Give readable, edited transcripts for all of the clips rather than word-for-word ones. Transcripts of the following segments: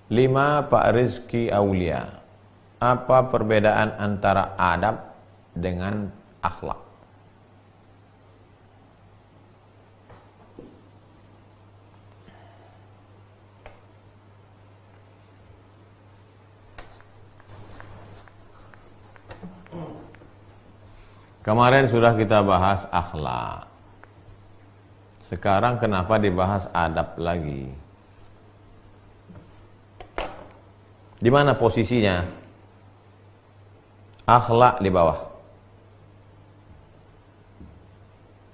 5. Pak Rizky Aulia, apa perbedaan antara adab dengan akhlak? Kemarin sudah kita bahas akhlak. Sekarang kenapa dibahas adab lagi? Di mana posisinya? Akhlak di bawah.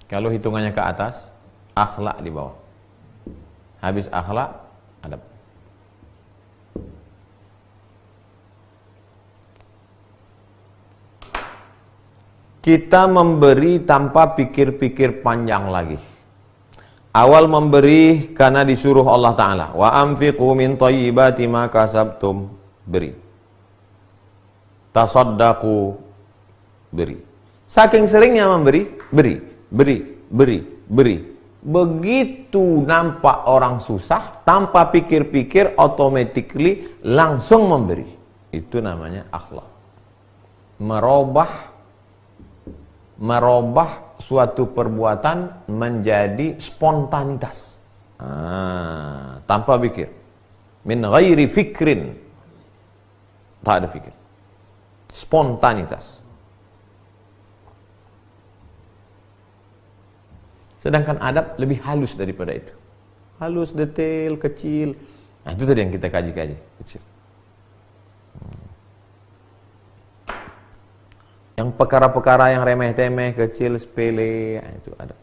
Kalau hitungannya ke atas, akhlak di bawah. Habis akhlak, adab. Kita memberi tanpa pikir-pikir panjang lagi. Awal memberi karena disuruh Allah Ta'ala. Wa anfiqu min thayyibati ma kasabtum. Beri. Tasaddaqu. Beri. Saking seringnya memberi, beri. Begitu nampak orang susah, tanpa pikir-pikir, automatically langsung memberi. Itu namanya akhlak. Merubah suatu perbuatan menjadi spontanitas, tanpa pikir, min ghairi fikrin, tak ada pikir, spontanitas. Sedangkan adab lebih halus daripada itu, halus, detail, kecil. Nah, itu tadi yang kita kaji-kaji, kecil. Yang perkara-perkara yang remeh-temeh, kecil, sepele, itu ada.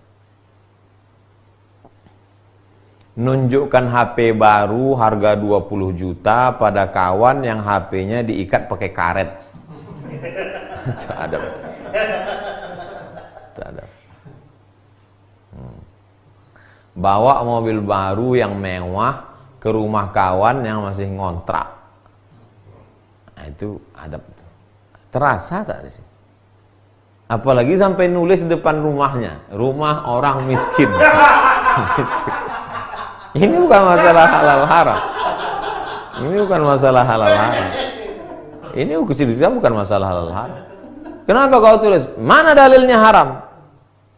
Nunjukkan HP baru harga 20 juta pada kawan yang HP-nya diikat pakai karet. Itu ada. Itu ada. Bawa mobil baru yang mewah ke rumah kawan yang masih ngontrak. Nah, itu ada. Terasa tak sih? Apalagi sampai nulis depan rumahnya, rumah orang miskin. Ini bukan masalah halal haram. Ini bukan masalah halal haram. Ini cerita bukan masalah halal haram. Kenapa kau tulis? Mana dalilnya haram?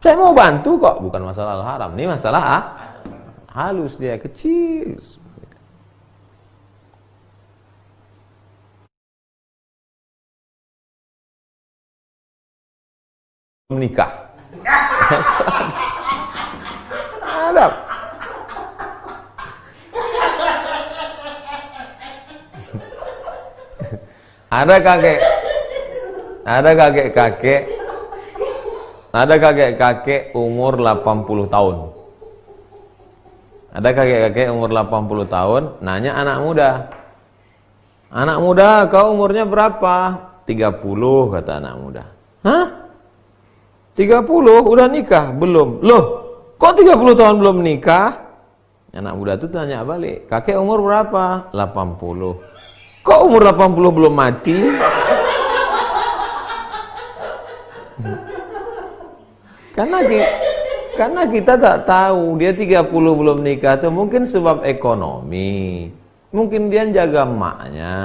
Saya mau bantu kok, bukan masalah halal haram. Ini masalah halus, dia kecil. Menikah. Adab. Ada kakek-kakek umur 80 tahun. Ada kakek-kakek umur 80 tahun nanya anak muda. Anak muda, kau umurnya berapa? 30, kata anak muda. Hah? 30 udah nikah? Belum. Loh, kok 30 tahun belum nikah? Anak muda itu tanya balik, kakek umur berapa? 80. Kok umur 80 belum mati? Karena kita tak tahu dia 30 belum nikah itu mungkin sebab ekonomi. Mungkin dia jaga emaknya.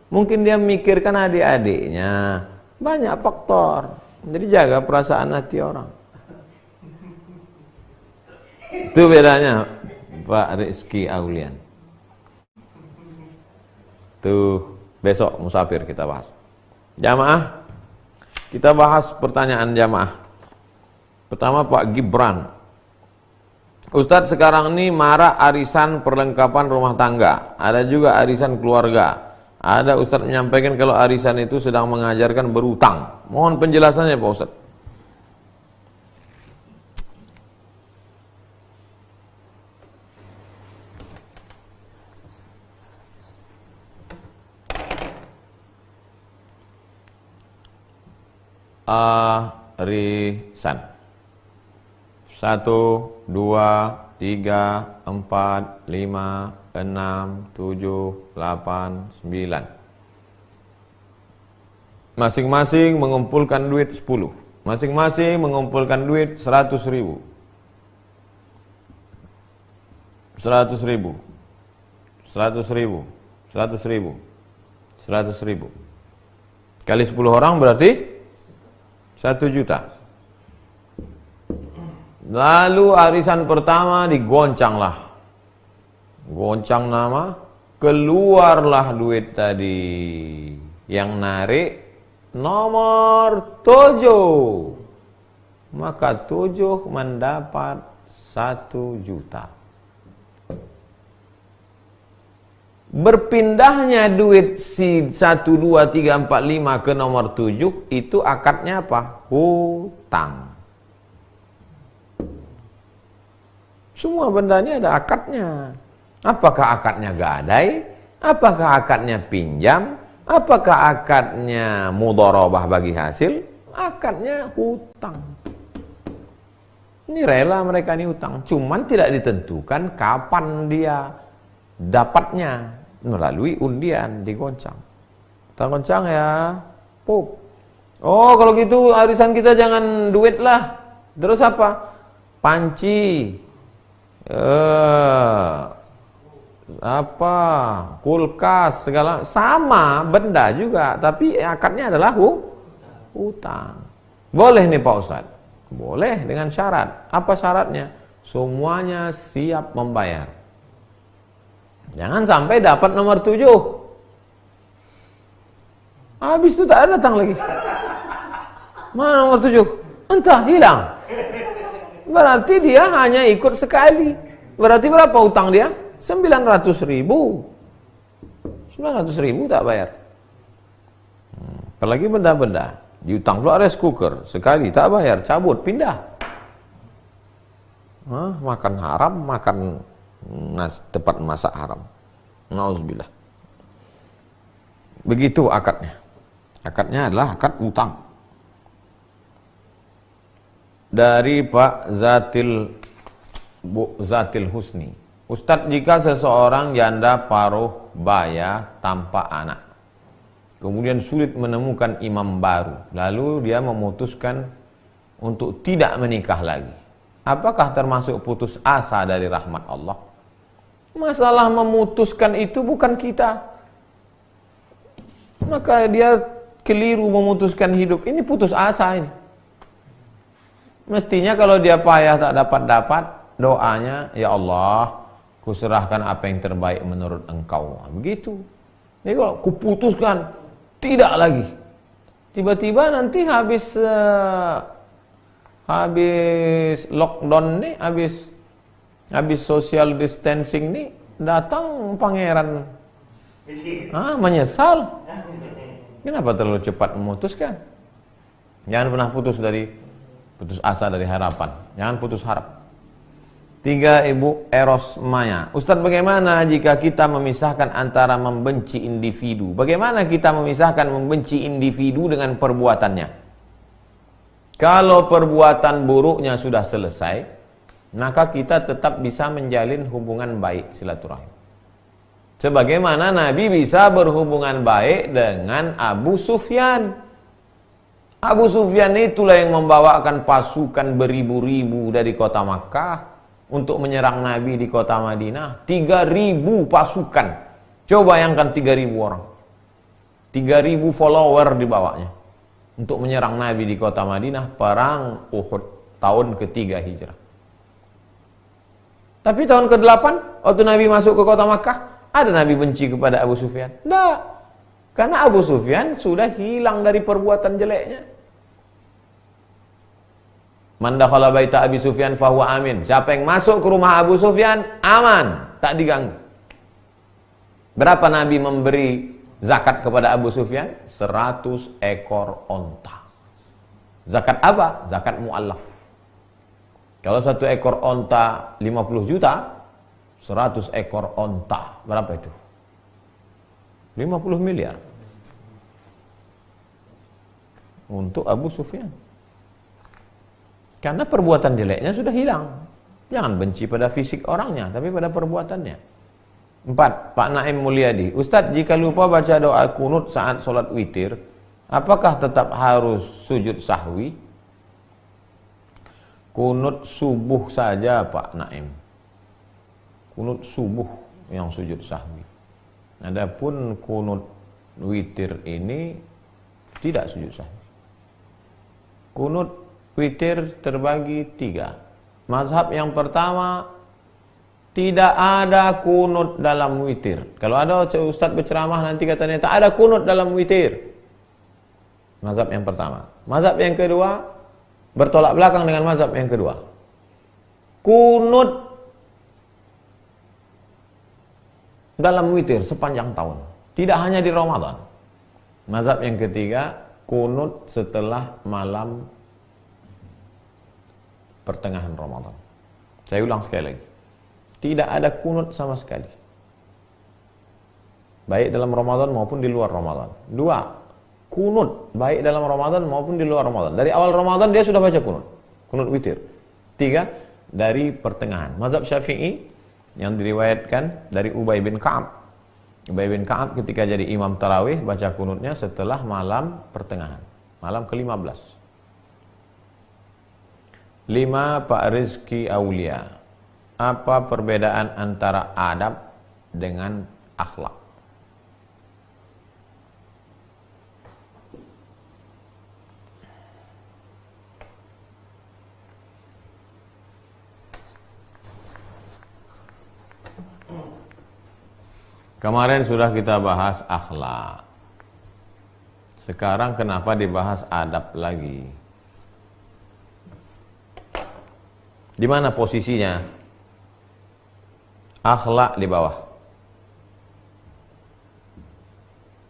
Mungkin dia mikirkan adik-adiknya. Banyak faktor. Jadi jaga perasaan hati orang. Itu bedanya Pak Rizky Aulian. Tuh besok musafir kita bahas. Jamaah, kita bahas pertanyaan jamaah. Pertama Pak Gibran. Ustadz, sekarang ini marak arisan perlengkapan rumah tangga. Ada juga arisan keluarga. Ada Ustadz menyampaikan kalau arisan itu sedang mengajarkan berutang. Mohon penjelasannya Pak Ustadz. Arisan 1, 2, 3, 4, 5, 6, 7, 8, 9. Masing-masing mengumpulkan duit 10. Masing-masing mengumpulkan duit 100 ribu. 100 ribu. 100 ribu. 100.000. 100.000 kali 10 orang berarti 1 juta. Lalu arisan pertama digoncanglah. Goncang nama, keluarlah duit tadi. Yang narik nomor 7. Maka 7 mendapat 1 juta. Berpindahnya duit si 1, 2, 3, 4, 5 ke nomor 7 itu akadnya apa? Hutang. Semua benda ini ada akadnya. Apakah akadnya gadai? Apakah akadnya pinjam? Apakah akadnya mudharabah bagi hasil? Akadnya hutang. Ini rela mereka ini hutang, cuman tidak ditentukan kapan dia dapatnya, melalui undian digoncang. Kita goncang ya, pup. Oh kalau gitu arisan kita jangan duit lah. Terus apa? Panci, apa, kulkas, segala sama benda juga, tapi akadnya adalah hutang. Boleh nih Pak Ustadz? Boleh dengan syarat. Apa syaratnya? Semuanya siap membayar. Jangan sampai dapat nomor 7 habis itu tak ada datang lagi. Mana nomor 7? Entah, hilang. Berarti dia hanya ikut sekali. Berarti berapa utang dia? 900.000. 900.000 tak bayar. Apalagi benda-benda. Diutang pula rice cooker. Sekali tak bayar, cabut, pindah. Makan haram, makan tempat masak haram. Nauzubillah. Begitu akadnya. Akadnya adalah akad utang. Dari Pak Zatil Husni. Ustadz, jika seseorang janda paruh baya tanpa anak, kemudian sulit menemukan imam baru, lalu dia memutuskan untuk tidak menikah lagi, apakah termasuk putus asa dari rahmat Allah? Masalah memutuskan itu bukan kita. Maka dia keliru memutuskan hidup. Ini putus asa ini. Mestinya kalau dia payah tak dapat-dapat, doanya, ya Allah, kuserahkan apa yang terbaik menurut Engkau. Begitu. Jadi kalau kuputuskan tidak lagi, tiba-tiba nanti habis lockdown nih, habis social distancing nih, datang pangeran menyesal. Kenapa terlalu cepat memutuskan? Jangan pernah putus asa dari harapan. Jangan putus harap. 3, Ibu Eros Maya. Ustadz, bagaimana jika kita memisahkan antara membenci individu? Bagaimana kita memisahkan membenci individu dengan perbuatannya? Kalau perbuatan buruknya sudah selesai, maka kita tetap bisa menjalin hubungan baik, silaturahim. Sebagaimana Nabi bisa berhubungan baik dengan Abu Sufyan. Abu Sufyan itulah yang membawakan pasukan beribu-ribu dari kota Makkah untuk menyerang Nabi di kota Madinah. 3.000 pasukan. Coba bayangkan 3.000 orang. 3.000 follower dibawanya untuk menyerang Nabi di kota Madinah, perang Uhud tahun ketiga hijrah. Tapi tahun ke-8 waktu Nabi masuk ke kota Makkah, ada Nabi benci kepada Abu Sufyan? Tidak. Karena Abu Sufyan sudah hilang dari perbuatan jeleknya. Man dakhala baita Abi Sufyan fahuwa amin. Siapa yang masuk ke rumah Abu Sufyan, aman, tak diganggu. Berapa Nabi memberi zakat kepada Abu Sufyan? 100 ekor onta. Zakat apa? Zakat mu'allaf. Kalau 1 ekor onta 50 juta, 100 ekor onta, berapa itu? 50 miliar. Untuk Abu Sufyan. Karena perbuatan jeleknya sudah hilang. Jangan benci pada fisik orangnya, tapi pada perbuatannya. 4. Pak Naim Mulyadi. Ustadz, jika lupa baca doa kunut saat sholat witir, apakah tetap harus sujud sahwi? Kunut subuh saja Pak Naim. Kunut subuh yang sujud sahwi. Adapun kunut witir ini tidak sujud sahwi. Kunut witir terbagi 3. Mazhab yang pertama, tidak ada kunut dalam witir. Kalau ada ustaz berceramah nanti katanya tak ada kunut dalam witir. Mazhab yang pertama. Mazhab yang kedua bertolak belakang dengan mazhab yang kedua. Kunut dalam witir sepanjang tahun, tidak hanya di Ramadan. Mazhab yang ketiga, kunut setelah malam pertengahan Ramadan. Saya ulang sekali lagi, tidak ada kunut sama sekali, baik dalam Ramadan maupun di luar Ramadan. 2, kunut baik dalam Ramadan maupun di luar Ramadan. Dari awal Ramadan dia sudah baca kunut witir. 3, dari pertengahan. Mazhab Syafi'i yang diriwayatkan dari Ubay bin Ka'ab. Ubay bin Ka'ab ketika jadi imam tarawih baca kunutnya setelah malam pertengahan, malam ke-15. 5, Pak Rizki Aulia. Apa perbedaan antara adab dengan akhlak? Kemarin sudah kita bahas akhlak. Sekarang kenapa dibahas adab lagi? Di mana posisinya? Akhlak di bawah.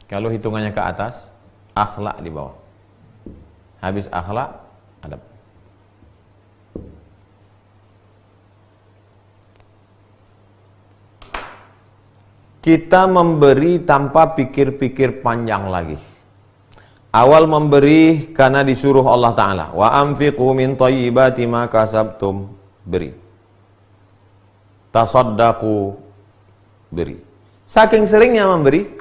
Kalau hitungannya ke atas, akhlak di bawah. Habis akhlak, adab. Kita memberi tanpa pikir-pikir panjang lagi. Awal memberi karena disuruh Allah Ta'ala. Wa anfiqu min thayyibati ma kasabtum. Beri. Tasaddaqu. Beri. Saking seringnya memberi,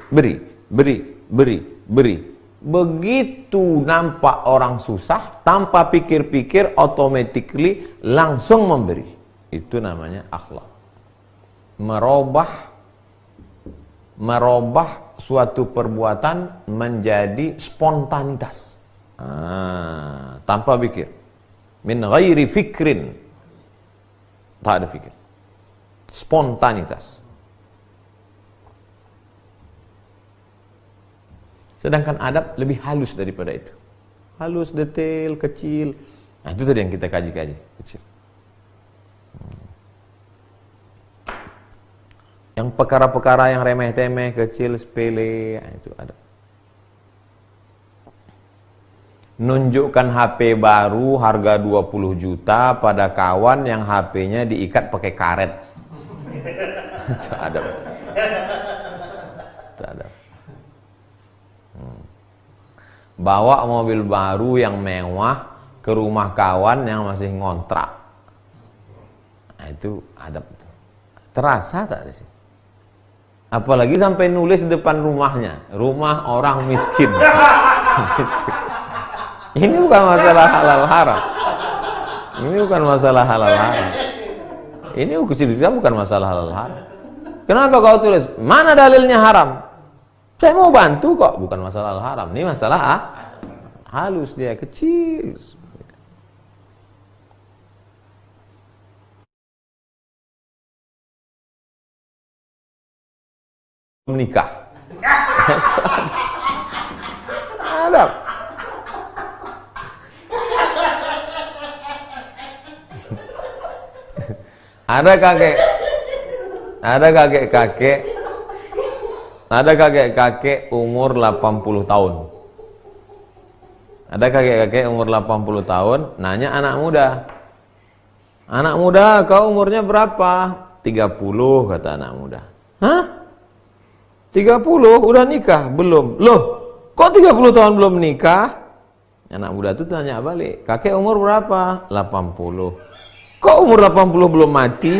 beri. Begitu nampak orang susah, tanpa pikir-pikir, automatically langsung memberi. Itu namanya akhlak. Merubah suatu perbuatan menjadi spontanitas, tanpa pikir, min ghairi fikrin, tak ada pikir, spontanitas. Sedangkan adab lebih halus daripada itu, halus, detail, kecil. Nah, itu tadi yang kita kaji-kaji, kecil. Yang perkara-perkara yang remeh-temeh, kecil, sepele, itu ada. Nunjukkan HP baru harga 20 juta pada kawan yang HP-nya diikat pakai karet. Itu ada. Itu ada. Bawa mobil baru yang mewah ke rumah kawan yang masih ngontrak. Nah, itu ada. Terasa tak sih? Apalagi sampai nulis di depan rumahnya, rumah orang miskin. Ini bukan masalah halal haram. Ini bukan masalah halal haram. Ini bukan masalah halal haram. Kenapa kau tulis? Mana dalilnya haram? Saya mau bantu kok, bukan masalah halal haram. Ini masalah halus, dia kecil. Menikah. Adab. Ada kakek-kakek umur 80 tahun. Ada kakek-kakek umur 80 tahun nanya anak muda. Anak muda, kau umurnya berapa? 30, kata anak muda. Hah? 30 udah nikah? Belum. Loh, kok 30 tahun belum nikah? Anak muda itu tanya balik, kakek umur berapa? 80. Kok umur 80 belum mati?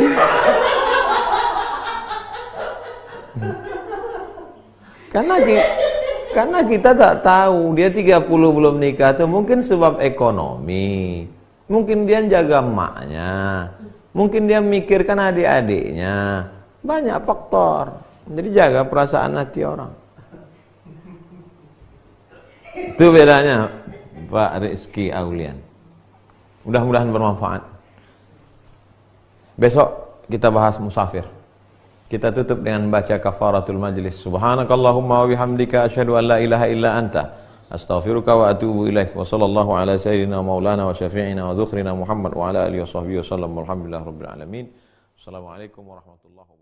Karena kita tak tahu dia 30 belum nikah itu mungkin sebab ekonomi, mungkin dia jaga emaknya, mungkin dia mikirkan adik-adiknya, banyak faktor. Jadi jaga perasaan hati orang. Itu bedanya Pak Rizky Aulian. Mudah-mudahan bermanfaat. Besok kita bahas musafir. Kita tutup dengan baca kafaratul majlis. Subhanakallahumma wa bihamdika asyhadu an la ilaha illa anta astaghfiruka wa atubu ilaik. Wa sallallahu ala sayyidina maulana wa syafi'ina wa dzukhrina Muhammad wa ala alihi wa sahbihi wa sallam. Walhamdulillahirabbil alamin. Assalamualaikum warahmatullahi wabarakatuh.